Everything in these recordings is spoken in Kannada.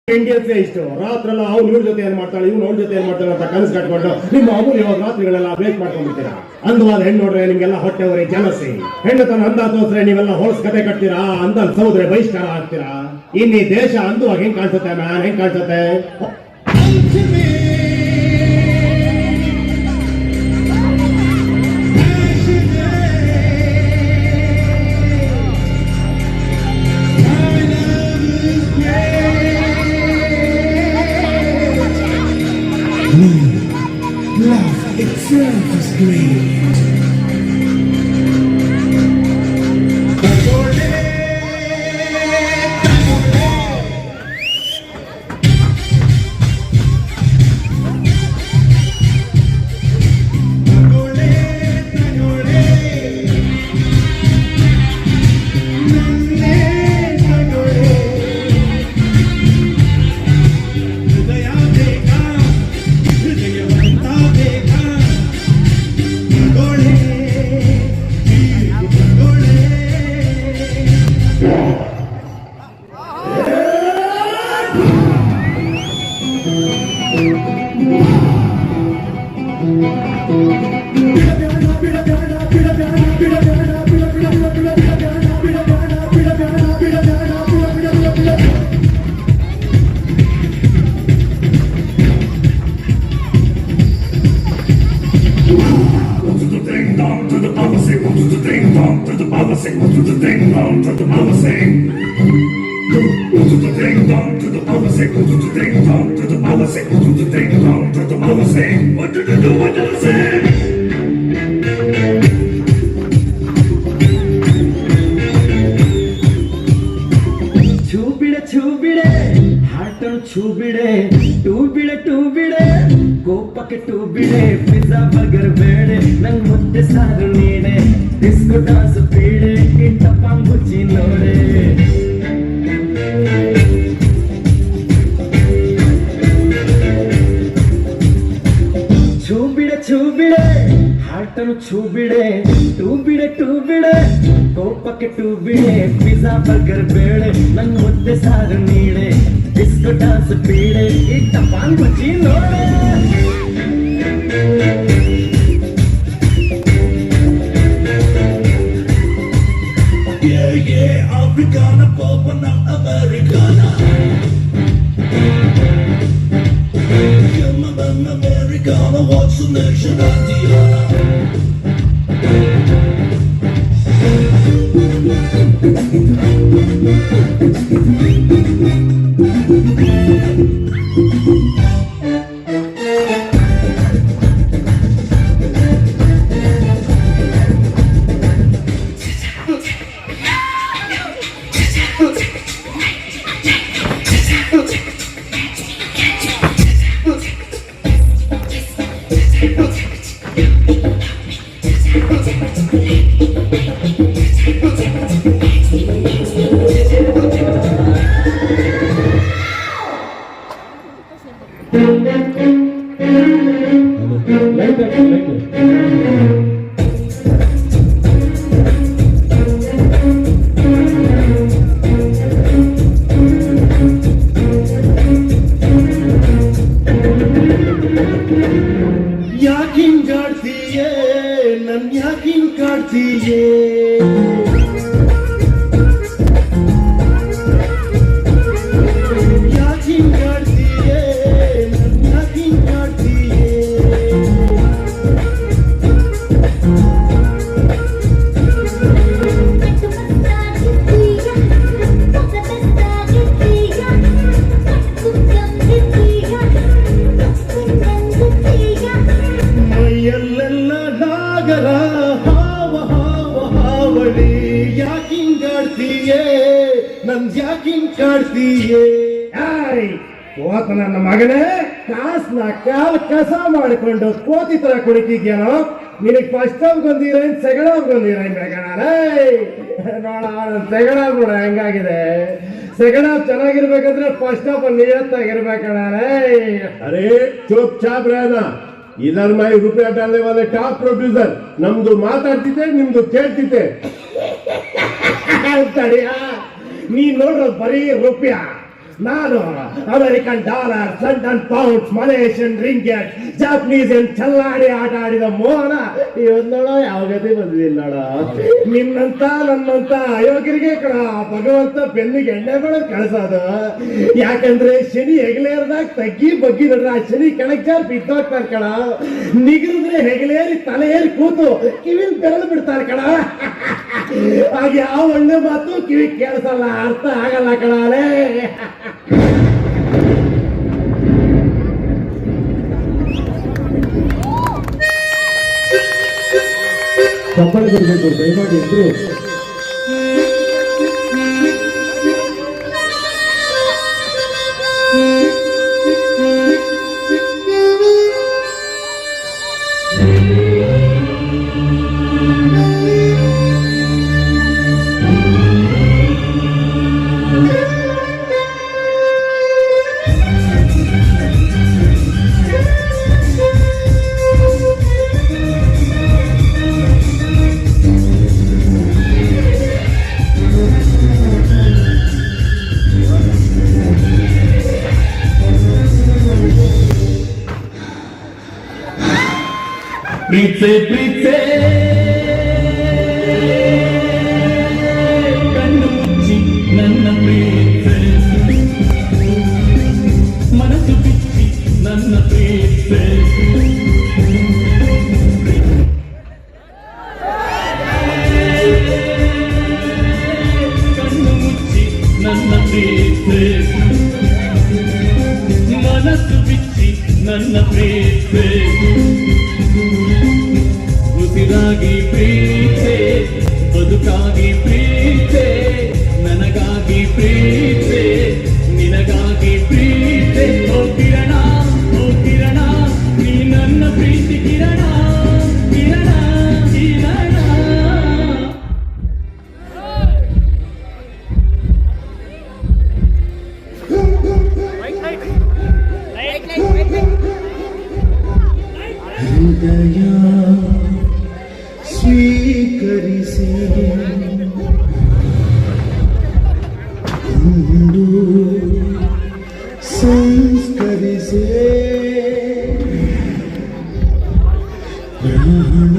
ಇಂಡಿಯನ್ಸ್ಗೆ ಇಷ್ಟು ರಾತ್ರೆಲ್ಲ ಅವ್ನು ಇವ್ರ ಜೊತೆ ಏನ್ ಮಾಡ್ತಾಳೆ, ಇವ್ನು ಅವ್ಳ ಜೊತೆ ಏನ್ ಮಾಡ್ತಾಳೆ ಅಂತ ಕನಸು ಕಟ್ಕೊಂಡು ನಿಮ್ಮ ಅಮೂಲ್ ಇವಾಗ ರಾತ್ರಿಗಳೆಲ್ಲ ವೇಟ್ ಮಾಡ್ಕೊಂಡ್ಬಿಡ್ತೀರಾ. ಅಂದವಾದ ಹೆಣ್ಣು ನೋಡ್ರೆ ನಿಮ್ಗೆಲ್ಲ ಹೊಟ್ಟೆ ಹೊರೆ ಜನಸಿ, ಹೆಣ್ಣು ತನ್ನ ಅಂದ ತೋರ್ಸ್ರೆ ನೀವೆಲ್ಲ ಹೊಲಸ್ ಕತೆ ಕಟ್ತೀರಾ, ಅಂದ ಸೌದ್ರೆ ಬಹಿಷ್ಕಾರ ಆಗ್ತೀರಾ. ಇನ್ನೀ ದೇಶ ಅಂದವಾಗ ಹೆಂಗ್ ಕಾಣಿಸುತ್ತೆ ಮ್ಯಾನ್, ಹೆಂಗ್ ಕಾಣಿಸುತ್ತೆ? Love itself is great. छू बिड़े टू बिड़े ಕೋಪಕ್ಕೆ ಟೂ ಬಿಡೆ ಪಿಜ್ಜಾ ಬರ್ಗರ್ ಬೇಡೆ ನಂಗ್ ಮುದ್ದೆ ಸಾರು ನೀಡೆ ಡಿಸ್ಕೋ ಡಾನ್ಸ್ ಬೀಡೆ ಕಿಟ್ಟಪ್ಪ ಬುಚ್ಚಿ ನೋಡೆ छू बिड़े ಹಾಟನು छू बिड़े ಟೂ ಬಿಡೆ ಕೋಪಕ್ಕೆ ಟೂ ಬಿಡೆ ಪಿಜ್ಜಾ ಬರ್ಗರ್ ಬೇಡೆ ನಂಗ್ ಮುದ್ದೆ ಸಾರು ನೀಡೆ ಡಿಸ್ಕೋ ಡಾನ್ಸ್ ಬೀಡೆ ಕಿಟ್ಟಪ್ಪ ಬುಚ್ಚಿ ನೋಡೆ Yeah, Africana, Papa, not Americana. Yeah, I'm Americana, what's the nation of Diana? ನನ್ನ ಮಗನೇ ಕಾಸ್ನ ಕಾಲ್ ಕಸ ಮಾಡಿಕೊಂಡು ಕೋತಿ ತರ ಕುಡಿತಿದ್ಯಾನೋ. ನಿನಗೆ ಫಸ್ಟ್ ಹಾಫ್ ಬಂದಿರೇನ್ ಸೆಕೆಂಡ್ ಹಾಫ್ ಬಂದಿರೇನ್ ಬೇಕಣ್ಣ? ನೋಡ ಸೆಕೆಂಡ್ ಹಾಫ್ ನೋಡ ಹೆಂಗಾಗಿದೆ. ಸೆಕೆಂಡ್ ಹಾಫ್ ಚೆನ್ನಾಗಿರ್ಬೇಕಂದ್ರೆ ಫಸ್ಟ್ ಹಾಫ್ ನಿಯತ್ತಾಗಿರ್ಬೇಕಣ್ಣ. ಅರೇ ಚುಪ್ ಚಾಪ್ ರೇನ इधर मैं रुपया डालने वाले टॉप प्रोड्यूसर नम्दु ಮಾತಾಡ್ತಿದ್ದೆ ನಿಮ್ದು ಕೇಳ್ತಿದ್ದೆ ತಡಿಯ ನೀ ನೋಡ್ರ ಬರೀ ರೂಪಾಯ ನಾನು American dollar London pounds Malaysian ringgit Japanese ಚಲ್ಲಾಡಿ ಆಟ ಆಡಿದ ಮೋಹನ ಇವತ್ತು ನೋಡೋ ಯಾವ ಗತಿ ಬಂದಿಲ್ಲ ನೋಡ ನಿನ್ನಂತ ನನ್ನಂತ ಅಯೋಗ್ಯರಿಗೆ ಕಣ ಭಗವಂತ ಬೆನ್ನಿಗೆ ಎಣ್ಣೆ ಬೆಳೆದ್ ಕಳ್ಸೋದು ಯಾಕಂದ್ರೆ ಶನಿ ಹೆಗಲೇರ್ದಾಗ ತಗ್ಗಿ ಬಗ್ಗಿ ನೋಡ್ರ ಆ ಶನಿ ಕೆಳಗ್ ಜಾರ್ ಬಿದ್ದೋಗ್ತಾರೆ ಕಣ ನಿಗಿರಿದ್ರೆ ಹೆಗಲೇರಿ ತಲೆ ಏರಿ ಕೂತು ಕಿವಿಲ್ ಬೆರಳು ಬಿಡ್ತಾರೆ ಕಣ ಹಾಗೆ ಯಾವ ಒಳ್ಳೆ ಮಾತು ಕಿವಿ ಕೇಳಿಸಲ್ಲ ಅರ್ಥ ಆಗಲ್ಲ ಕಣಾಲೇ ಚಪ್ಪಲಿ ಕೊಡ್ಬೇಕು ದಯಮಾಡಿ ಇದ್ರು ಪ್ರೀತೆ ಪ್ರೀತೆ ಕಣ್ಣು ಮುಚ್ಚಿ ನನ್ನ ಪ್ರೀತೆ ಮನಸ್ಸು ಬಿಚ್ಚಿ ನನ್ನ ಪ್ರೀತೆ ಕಣ್ಣು ಮುಚ್ಚಿ ನನ್ನ ಪ್ರೀತೆ ಮನಸ್ಸು ಬಿಚ್ಚಿ ನನ್ನ ಪ್ರೀತೆ ಉಸಿರಾಗಿ ಪ್ರೀತೆ ಬದುಕಾಗಿ ಪ್ರೀತೆ ನನಗಾಗಿ ಪ್ರೀತೆ ನಿನಗಾಗಿ ಪ್ರೀತೆ ಓ ಕಿರಣ ನೀ ನನ್ನ ಪ್ರೀತಿ ಕಿರಣ ಕಿರಣ ಕಿರಣ ಹೃದಯ ಸ್ವೀಕರಿಸಿ ಒಂದು ಸಂಸ್ಕರಿಸಿ ಪ್ರಾಣ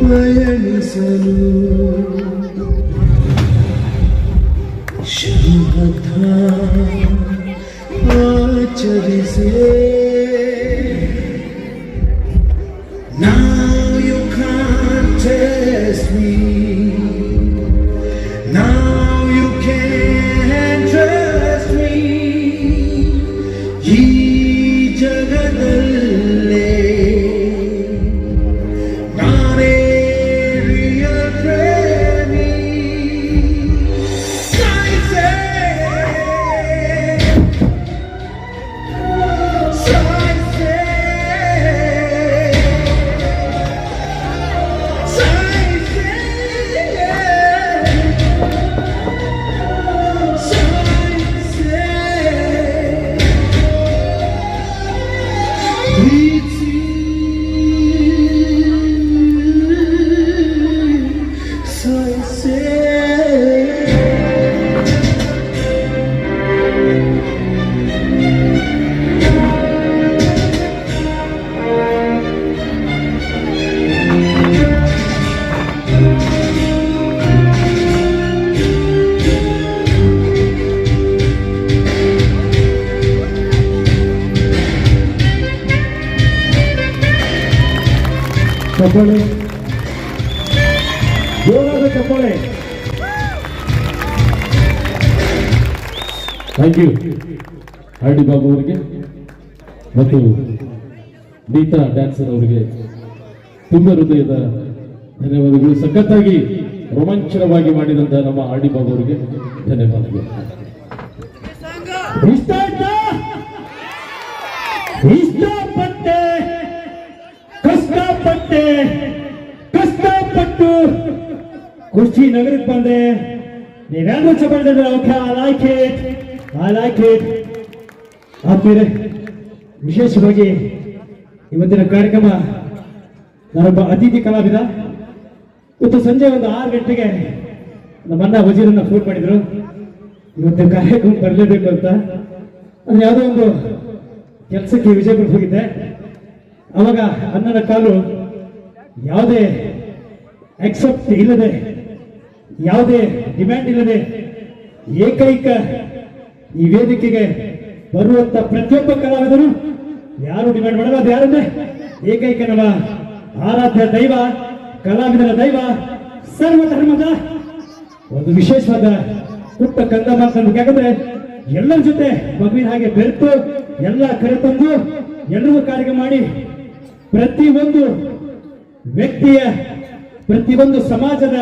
ಪಯಣಿಸಲು ಶುಭ ಆಚರಿಸಿ Now you can't test me. Now you can't trust me. ಈ ಜಗದಲ್ಲೇ ನಾನೇ real ಪ್ರೇಮಿ. ಸಾಯಿಸೇ ಚಪ್ಪಾಳೆ ಜೋರಾದ ಚಪ್ಪಾಳೆ thank you R D Babu ಅವರಿಗೆ ಮತ್ತು ಗೀತಾ ಡ್ಯಾನ್ಸರ್ ಅವರಿಗೆ ತುಂಬ ಹೃದಯದ ಧನ್ಯವಾದಗಳು. ಸಖತ್ತಾಗಿ ರೋಮಾಂಚನವಾಗಿ ಮಾಡಿದಂತಹ ನಮ್ಮ ಆರ್ ಡಿ ಬಾಬು ಅವರಿಗೆ ಧನ್ಯವಾದಗಳು. ಇಷ್ಟ ಆಯ್ತಾ? ಇಷ್ಟಪಟ್ಟೆ ಕಷ್ಟಪಟ್ಟು ಕುರ್ಚಿ ನಗರಕ್ಕೆ ಬಂದೆ. ನೀವೆಲ್ಲರೂ ಚಪ್ಪಾಳೆ ಓಕೆ, ಐ ಲೈಕ್ ಇಟ್. ಆದ್ಮೇಲೆ ವಿಶೇಷವಾಗಿ ಇವತ್ತಿನ ಕಾರ್ಯಕ್ರಮ ನಾನೊಬ್ಬ ಅತಿಥಿ ಕಲಾವಿದ. ಇವತ್ತು ಸಂಜೆ ಒಂದು 6 ಗಂಟೆಗೆ ನಮ್ಮನ್ನ ವಜೀರನ್ನ ಫೋನ್ ಮಾಡಿದ್ರು, ಇವತ್ತಿನ ಕಾರ್ಯಕ್ರಮ ಬರಲೇಬೇಕು ಅಂತ. ಅಂದ್ರೆ ಯಾವುದೋ ಒಂದು ಕೆಲಸಕ್ಕೆ ವಿಜಯಪುರಕ್ಕೆ ಹೋಗಿದ್ದೆ. ಅವಾಗ ಅಣ್ಣನ ಕಾಲು ಯಾವುದೇ ಎಕ್ಸೆಪ್ಟ್ ಇಲ್ಲದೆ, ಯಾವುದೇ ಡಿಮ್ಯಾಂಡ್ ಇಲ್ಲದೆ, ಏಕೈಕ ಈ ವೇದಿಕೆಗೆ ಬರುವಂತ ಪ್ರತಿಯೊಬ್ಬ ಕಲಾವಿದರು ಯಾರು ಡಿಮ್ಯಾಂಡ್ ಮಾಡಲ್ಲ. ಅದು ಯಾರಂದ್ರೆ ಏಕೈಕ ನಮ್ಮ ಆರಾಧ್ಯ ದೈವ, ಕಲಾವಿದರ ದೈವ, ಸರ್ವಧರ್ಮದ ಒಂದು ವಿಶೇಷವಾದ ಪುಟ್ಟ ಕಂದ ಮಾತನ್ನು. ಯಾಕಂದ್ರೆ ಎಲ್ಲರ ಜೊತೆ ಮಗುವಿನ ಹಾಗೆ ಬೆರೆತು ಎಲ್ಲ ಕರೆತಂದು ಎಲ್ಲರಿಗೂ ಕಾರ್ಯಕ್ರಮ ಮಾಡಿ ಪ್ರತಿಯೊಂದು ವ್ಯಕ್ತಿಯ, ಪ್ರತಿಯೊಂದು ಸಮಾಜದ,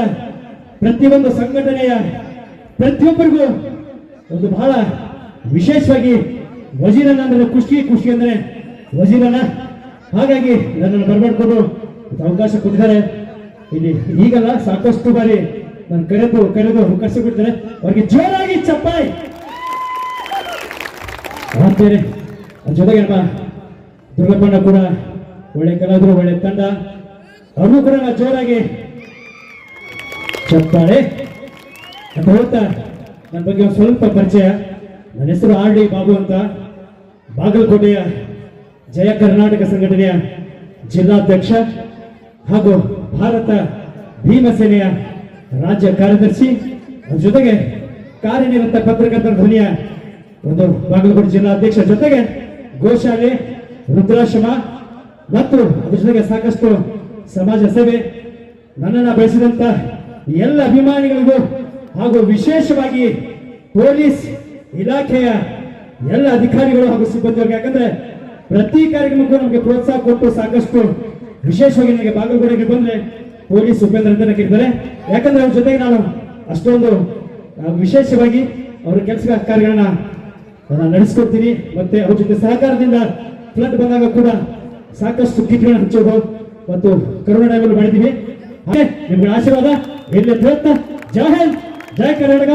ಪ್ರತಿಯೊಂದು ಸಂಘಟನೆಯ ಪ್ರತಿಯೊಬ್ಬರಿಗೂ ಒಂದು ಬಹಳ ವಿಶೇಷವಾಗಿ ವಜೀರನ ಅಂದ್ರೆ ಖುಷಿ ಅಂದ್ರೆ ವಜೀರನ. ಹಾಗಾಗಿ ನನ್ನನ್ನು ಬರಮಾಡ್ಕೊಂಡು ಅವಕಾಶ ಕೊಟ್ಟಿದ್ದಾರೆ. ಇಲ್ಲಿ ಈಗಲ್ಲ ಸಾಕಷ್ಟು ಬಾರಿ ನಾನು ಕರೆದು ಅವಕಾಶ ಕೊಡ್ತಾರೆ. ಅವ್ರಿಗೆ ಜೋರಾಗಿ ಚಪ್ಪಾಳೆ ಮಾಡ್ತೇನೆ. ಅದ್ರ ಜೊತೆಗೆ ನಮ್ಮ ದುರ್ಗಪ್ಪಣ್ಣ ಕೂಡ ಒಳ್ಳೆ ಕಲಾವಿದರು, ಒಳ್ಳೆ ತಂಡ, ಅವ್ರನ್ನೂ ಕೂಡ ನಾವು ಜೋರಾಗಿ ಚಪ್ಪಾಳೆ ಅಂತ ಹೇಳ್ತಾ ನನ್ನ ಬಗ್ಗೆ ಒಂದು ಸ್ವಲ್ಪ ಪರಿಚಯ. ನನ್ನ ಹೆಸರು RD ಬಾಬು ಅಂತ, ಬಾಗಲಕೋಟೆಯ ಜಯ ಕರ್ನಾಟಕ ಸಂಘಟನೆಯ ಜಿಲ್ಲಾಧ್ಯಕ್ಷ ಹಾಗೂ ಭಾರತ ಭೀಮಸೇನೆಯ ರಾಜ್ಯ ಕಾರ್ಯದರ್ಶಿ. ಅದ್ರ ಜೊತೆಗೆ ಕಾರ್ಯನಿರತ ಪತ್ರಕರ್ತರ ಧ್ವನಿಯ ಒಂದು ಬಾಗಲಕೋಟೆ ಜಿಲ್ಲಾಧ್ಯಕ್ಷ, ಜೊತೆಗೆ ಗೋಶಾಲೆ, ವೃದ್ಧಾಶ್ರಮ ಮತ್ತು ಅದ್ರ ಜೊತೆಗೆ ಸಾಕಷ್ಟು ಸಮಾಜ ಸೇವೆ. ನನ್ನನ್ನು ಬೆಳೆಸಿದಂತ ಎಲ್ಲ ಅಭಿಮಾನಿಗಳಿಗೂ ಹಾಗೂ ವಿಶೇಷವಾಗಿ ಪೊಲೀಸ್ ಇಲಾಖೆಯ ಎಲ್ಲ ಅಧಿಕಾರಿಗಳು ಹಾಗೂ ಸಿಬ್ಬಂದಿಗಳಿಗೆ, ಯಾಕಂದ್ರೆ ಪ್ರತಿ ಕಾರ್ಯಕ್ರಮಕ್ಕೂ ನಮಗೆ ಪ್ರೋತ್ಸಾಹ ಕೊಟ್ಟು ಸಾಕಷ್ಟು ವಿಶೇಷವಾಗಿ ನನಗೆ ಬಾಗಲಕೋಟೆಗೆ ಬಂದ್ರೆ ಪೊಲೀಸ್ ಉಪೇಂದ್ರ ಅಂತ ಕರೀತಾರೆ. ಯಾಕಂದ್ರೆ ಅವ್ರ ಜೊತೆಗೆ ನಾನು ಅಷ್ಟೊಂದು ವಿಶೇಷವಾಗಿ ಅವರ ಕೆಲಸ ಕಾರ್ಯಗಳನ್ನ ನಡೆಸ್ಕೊಡ್ತೀನಿ. ಮತ್ತೆ ಅವ್ರ ಜೊತೆ ಸಹಕಾರದಿಂದ ಫ್ಲಡ್ ಬಂದಾಗ ಕೂಡ ಸಾಕಷ್ಟು ಕಿಟ್ಗಳನ್ನ ಹಚ್ಚೋದು ಮತ್ತು ಕರೋನಾ ಟೈಮಲ್ಲಿ ಮಾಡಿದ್ದೀವಿ. ಹಾಗೆ ನಿಮ್ಗಳ ಆಶೀರ್ವಾದ ಇಲ್ಲೇ ಪ್ರಯತ್ನ. ಜೈ ಹಿಂದ್, ಜೈ ಕರ್ನಾಟಕ.